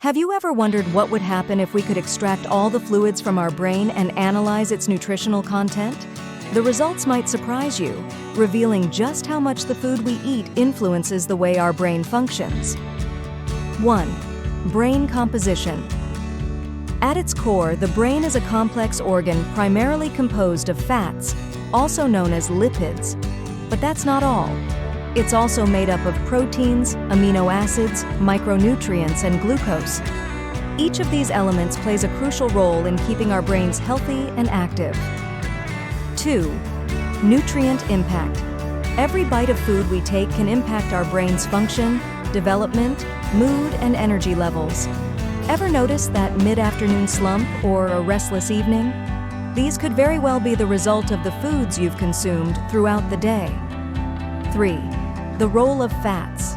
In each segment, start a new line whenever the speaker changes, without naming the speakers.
Have you ever wondered what would happen if we could extract all the fluids from our brain and analyze its nutritional content? The results might surprise you, revealing just how much the food we eat influences the way our brain functions. 1. Brain composition. At its core, the brain is a complex organ primarily composed of fats, also known as lipids. But that's not all. It's also made up of proteins, amino acids, micronutrients, and glucose. Each of these elements plays a crucial role in keeping our brains healthy and active. 2. Nutrient impact. Every bite of food we take can impact our brain's function, development, mood, and energy levels. Ever notice that mid-afternoon slump or a restless evening? These could very well be the result of the foods you've consumed throughout the day. 3. The role of fats.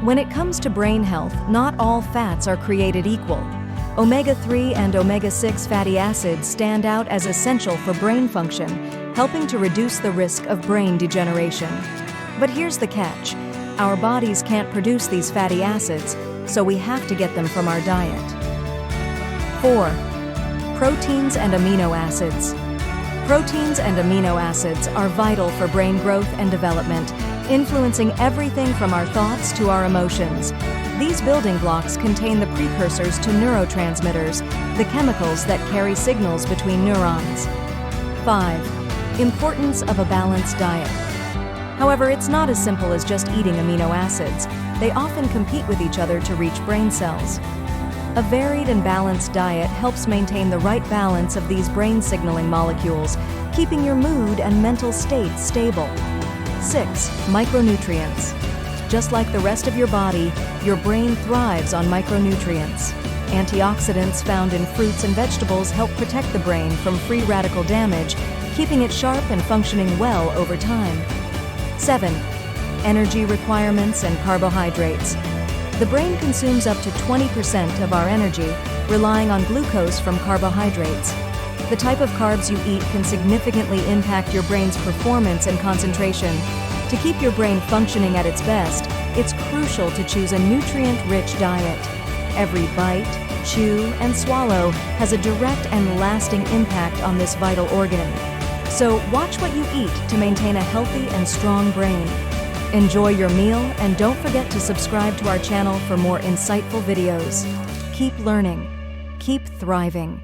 When it comes to brain health, not all fats are created equal. Omega-3 and omega-6 fatty acids stand out as essential for brain function, helping to reduce the risk of brain degeneration. But here's the catch. Our bodies can't produce these fatty acids, so we have to get them from our diet. 4. Proteins and amino acids. Proteins and amino acids are vital for brain growth and development, influencing everything from our thoughts to our emotions. These building blocks contain the precursors to neurotransmitters, the chemicals that carry signals between neurons. 5. Importance of a balanced diet. However, it's not as simple as just eating amino acids. They often compete with each other to reach brain cells. A varied and balanced diet helps maintain the right balance of these brain signaling molecules, keeping your mood and mental state stable. 6. Micronutrients. Just like the rest of your body, your brain thrives on micronutrients. Antioxidants found in fruits and vegetables help protect the brain from free radical damage, keeping it sharp and functioning well over time. 7. Energy requirements and carbohydrates. The brain consumes up to 20% of our energy, relying on glucose from carbohydrates. The type of carbs you eat can significantly impact your brain's performance and concentration. To keep your brain functioning at its best, it's crucial to choose a nutrient-rich diet. Every bite, chew, and swallow has a direct and lasting impact on this vital organ. So watch what you eat to maintain a healthy and strong brain. Enjoy your meal and don't forget to subscribe to our channel for more insightful videos. Keep learning. Keep thriving.